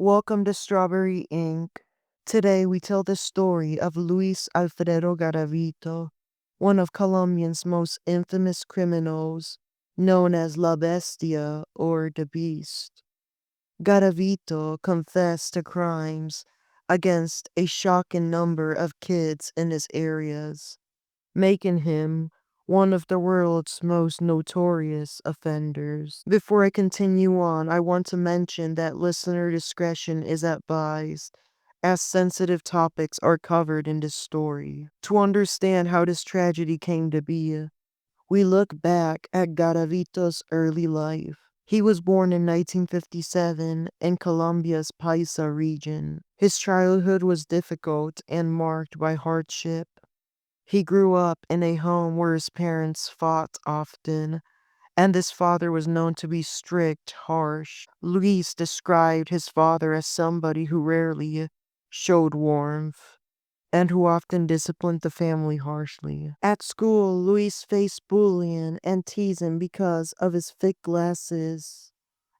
Welcome to Strawberry Ink. Today we tell the story of Luis Alfredo Garavito, one of Colombia's most infamous criminals, known as La Bestia or the Beast. Garavito confessed to crimes against a shocking number of kids in his areas, making him one of the world's most notorious offenders. Before I continue on, I want to mention that listener discretion is advised, as sensitive topics are covered in this story. To understand how this tragedy came to be, we look back at Garavito's early life. He was born in 1957 in Colombia's Paisa region. His childhood was difficult and marked by hardship. He grew up in a home where his parents fought often, and his father was known to be strict, harsh. Luis described his father as somebody who rarely showed warmth and who often disciplined the family harshly. At school, Luis faced bullying and teasing because of his thick glasses,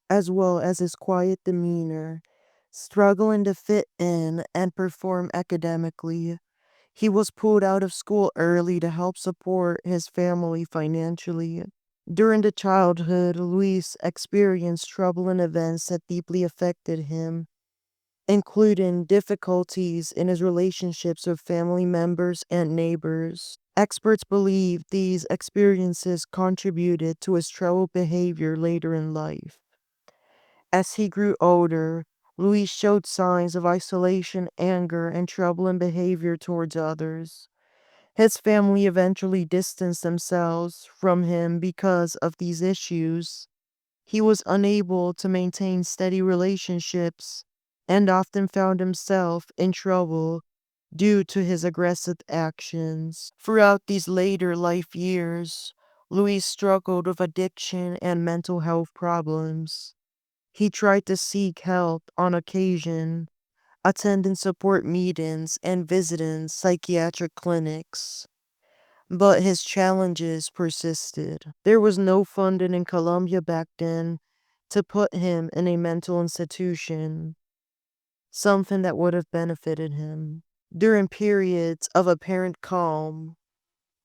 as well as his quiet demeanor, struggling to fit in and perform academically. He was pulled out of school early to help support his family financially. During the childhood, Luis experienced troubling events that deeply affected him, including difficulties in his relationships with family members and neighbors. Experts believe these experiences contributed to his troubled behavior later in life. As he grew older, Luis showed signs of isolation, anger, and troubling behavior towards others. His family eventually distanced themselves from him because of these issues. He was unable to maintain steady relationships and often found himself in trouble due to his aggressive actions. Throughout these later life years, Luis struggled with addiction and mental health problems. He tried to seek help on occasion, attending support meetings and visiting psychiatric clinics. But his challenges persisted. There was no funding in Colombia back then to put him in a mental institution, something that would have benefited him. During periods of apparent calm,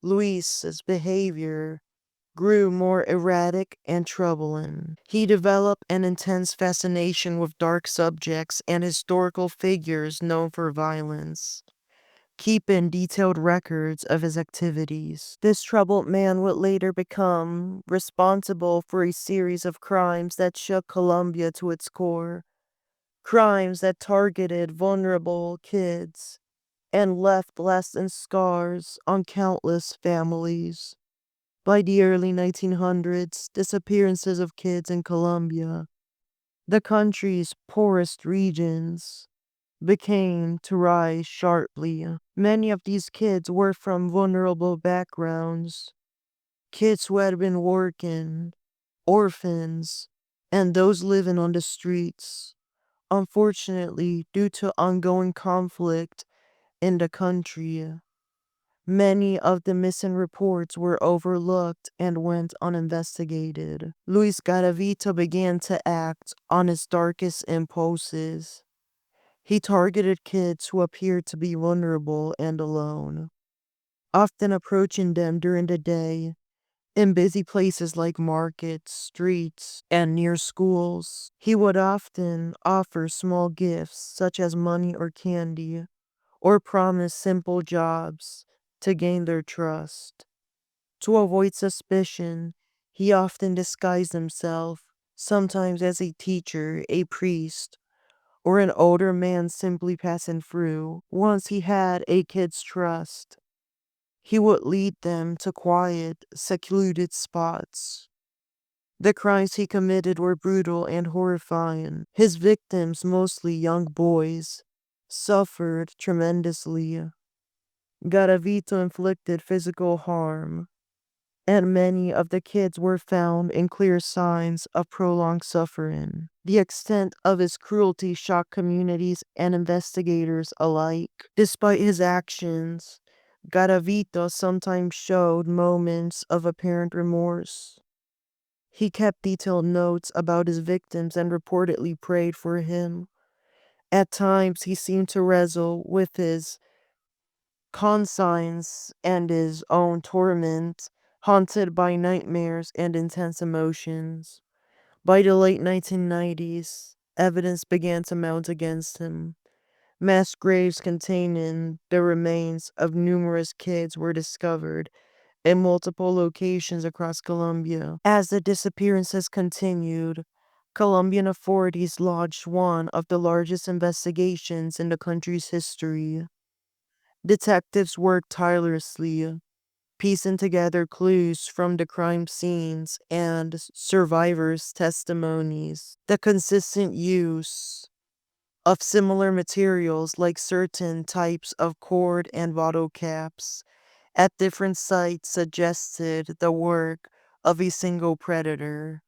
Luis's behavior grew more erratic and troubling. He developed an intense fascination with dark subjects and historical figures known for violence, keeping detailed records of his activities. This troubled man would later become responsible for a series of crimes that shook Colombia to its core, crimes that targeted vulnerable kids and left lasting scars on countless families. By the early 1900s, disappearances of kids in Colombia, the country's poorest regions, began to rise sharply. Many of these kids were from vulnerable backgrounds, kids who had been working, orphans, and those living on the streets. Unfortunately, due to ongoing conflict in the country, many of the missing reports were overlooked and went uninvestigated. Luis Garavito began to act on his darkest impulses. He targeted kids who appeared to be vulnerable and alone, often approaching them during the day in busy places like markets, streets, and near schools. He would often offer small gifts such as money or candy, or promise simple jobs to gain their trust. To avoid suspicion, he often disguised himself, sometimes as a teacher, a priest, or an older man simply passing through. Once he had a kid's trust, he would lead them to quiet, secluded spots. The crimes he committed were brutal and horrifying. His victims, mostly young boys, suffered tremendously. Garavito inflicted physical harm, and many of the kids were found in clear signs of prolonged suffering. The extent of his cruelty shocked communities and investigators alike. Despite his actions, Garavito sometimes showed moments of apparent remorse. He kept detailed notes about his victims and reportedly prayed for him, At times, he seemed to wrestle with his conscience and his own torment, haunted by nightmares and intense emotions. By the late 1990s, evidence began to mount against him. Mass graves containing the remains of numerous kids were discovered in multiple locations across Colombia. As the disappearances continued, Colombian authorities launched one of the largest investigations in the country's history. Detectives worked tirelessly, piecing together clues from the crime scenes and survivors' testimonies. The consistent use of similar materials like certain types of cord and bottle caps at different sites suggested the work of a single predator.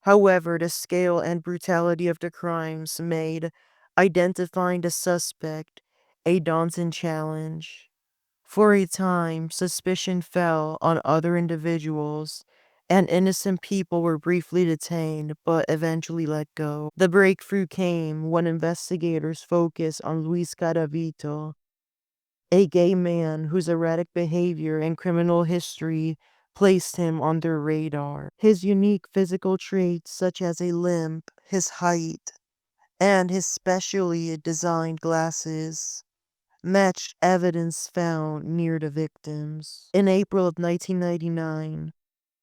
However, the scale and brutality of the crimes made identifying the suspect a daunting challenge. For a time, suspicion fell on other individuals, and innocent people were briefly detained but eventually let go. The breakthrough came when investigators focused on Luis Garavito, a gay man whose erratic behavior and criminal history placed him on their radar. His unique physical traits, such as a limp, his height, and his specially designed glasses, matched evidence found near the victims. In April of 1999,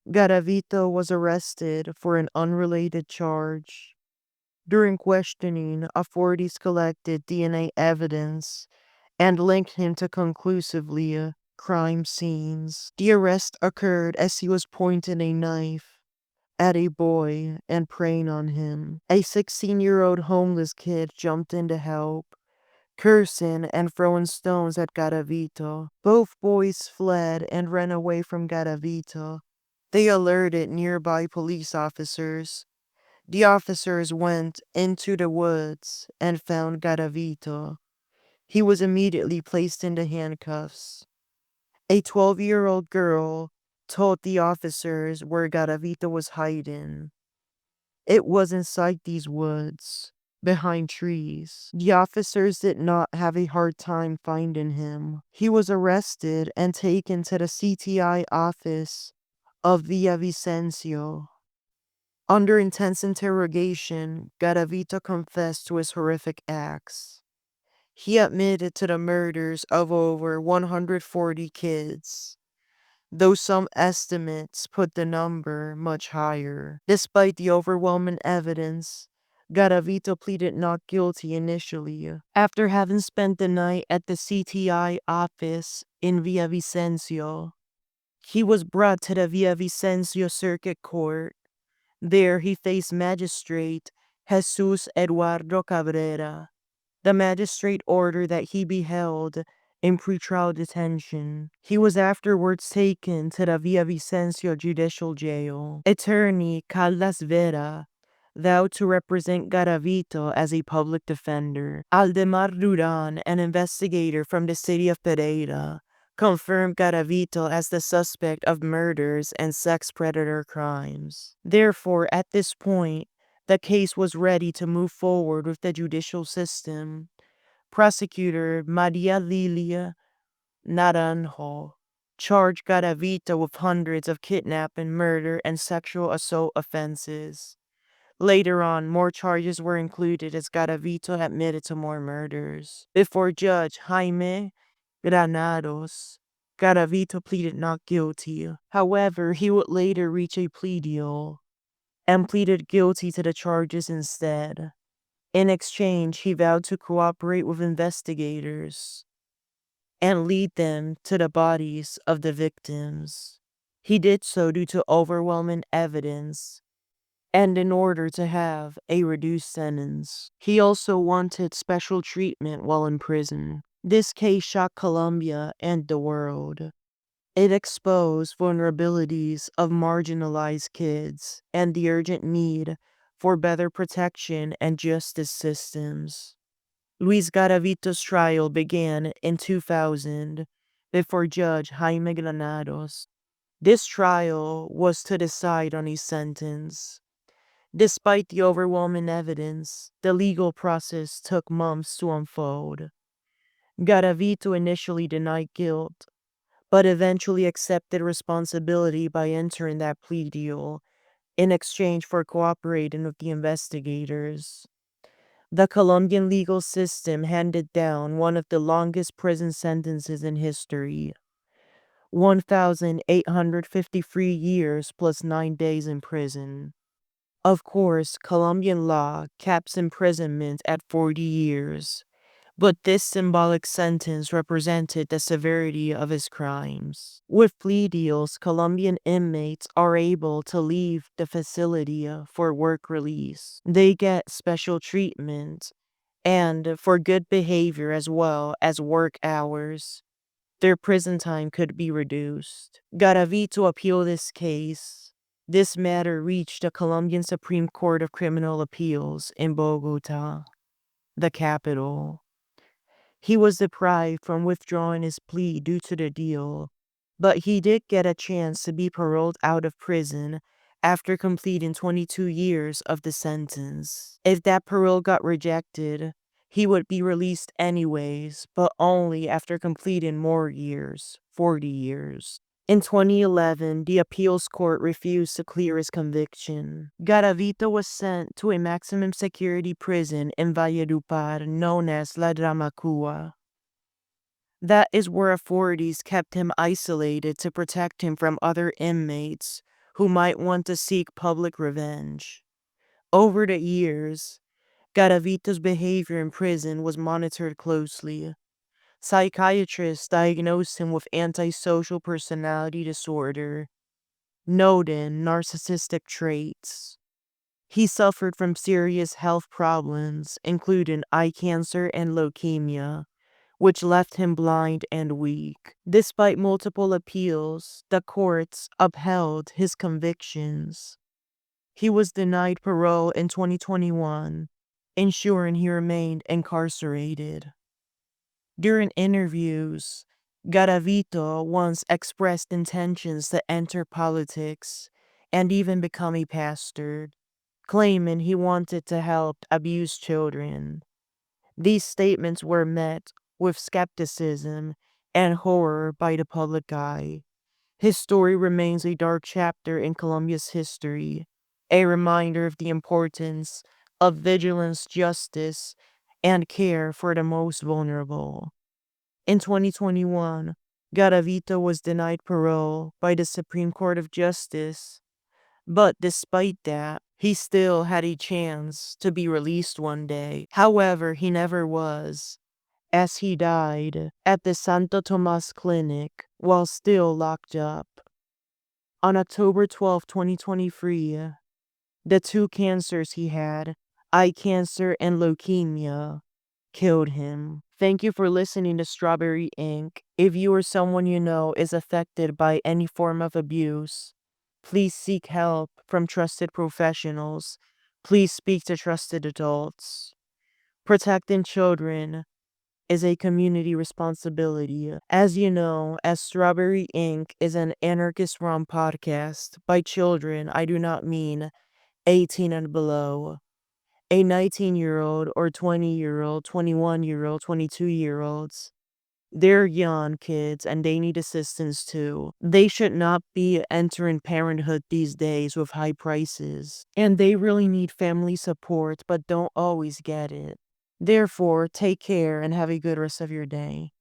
Garavito was arrested for an unrelated charge. During questioning, authorities collected DNA evidence and linked him to conclusively crime scenes. The arrest occurred as he was pointing a knife at a boy and preying on him. A 16-year-old homeless kid jumped in to help, cursing and throwing stones at Garavito. Both boys fled and ran away from Garavito. They alerted nearby police officers. The officers went into the woods and found Garavito. He was immediately placed into handcuffs. A 12-year-old girl told the officers where Garavito was hiding. It was inside these woods, behind trees. The officers did not have a hard time finding him. He was arrested and taken to the CTI office of Villavicencio. Under intense interrogation, Garavito confessed to his horrific acts. He admitted to the murders of over 140 kids, though some estimates put the number much higher. Despite the overwhelming evidence, Garavito pleaded not guilty initially. After having spent the night at the CTI office in Villavicencio, he was brought to the Villavicencio Circuit Court. There he faced Magistrate Jesus Eduardo Cabrera. The magistrate ordered that he be held in pretrial detention. He was afterwards taken to the Villavicencio Judicial Jail. Attorney Caldas Vera vowed to represent Garavito as a public defender. Aldemar Duran, an investigator from the city of Pereira, confirmed Garavito as the suspect of murders and sex predator crimes. Therefore, at this point, the case was ready to move forward with the judicial system. Prosecutor Maria Lilia Naranjo charged Garavito with hundreds of kidnapping, murder, and sexual assault offenses. Later on, more charges were included as Garavito admitted to more murders. Before Judge Jaime Granados, Garavito pleaded not guilty. However, he would later reach a plea deal and pleaded guilty to the charges instead. In exchange, he vowed to cooperate with investigators and lead them to the bodies of the victims. He did so due to overwhelming evidence and in order to have a reduced sentence. He also wanted special treatment while in prison. This case shocked Colombia and the world. It exposed vulnerabilities of marginalized kids and the urgent need for better protection and justice systems. Luis Garavito's trial began in 2000 before Judge Jaime Granados. This trial was to decide on his sentence. Despite the overwhelming evidence, the legal process took months to unfold. Garavito initially denied guilt, but eventually accepted responsibility by entering that plea deal in exchange for cooperating with the investigators. The Colombian legal system handed down one of the longest prison sentences in history, 1,853 years plus 9 days in prison. Of course, Colombian law caps imprisonment at 40 years, but this symbolic sentence represented the severity of his crimes. With plea deals, Colombian inmates are able to leave the facility for work release. They get special treatment and for good behavior as well as work hours. Their prison time could be reduced. Garavito appealed this case. This matter reached the Colombian Supreme Court of Criminal Appeals in Bogota, the capital. He was deprived from withdrawing his plea due to the deal, but he did get a chance to be paroled out of prison after completing 22 years of the sentence. If that parole got rejected, he would be released anyways, but only after completing more years, 40 years. In 2011, the appeals court refused to clear his conviction. Garavito was sent to a maximum security prison in Valledupar known as La Dramacua. That is where authorities kept him isolated to protect him from other inmates who might want to seek public revenge. Over the years, Garavito's behavior in prison was monitored closely. Psychiatrists diagnosed him with antisocial personality disorder, noting narcissistic traits. He suffered from serious health problems, including eye cancer and leukemia, which left him blind and weak. Despite multiple appeals, the courts upheld his convictions. He was denied parole in 2021, ensuring he remained incarcerated. During interviews, Garavito once expressed intentions to enter politics and even become a pastor, claiming he wanted to help abused children. These statements were met with skepticism and horror by the public eye. His story remains a dark chapter in Colombia's history, a reminder of the importance of vigilance, justice, and care for the most vulnerable. In 2021, Garavito was denied parole by the Supreme Court of Justice, but despite that, he still had a chance to be released one day. However, he never was, as he died at the Santo Tomas Clinic while still locked up. On October 12, 2023, the two cancers he had, eye cancer and leukemia, killed him. Thank you for listening to Strawberry Ink. If you or someone you know is affected by any form of abuse, please seek help from trusted professionals. Please speak to trusted adults. Protecting children is a community responsibility. As you know, as Strawberry Ink is an anarchist rom podcast, by children I do not mean 18 and below. A 19-year-old or 20-year-old, 21-year-old, 22-year-olds. They're young kids and they need assistance too. They should not be entering parenthood these days with high prices. And they really need family support but don't always get it. Therefore, take care and have a good rest of your day.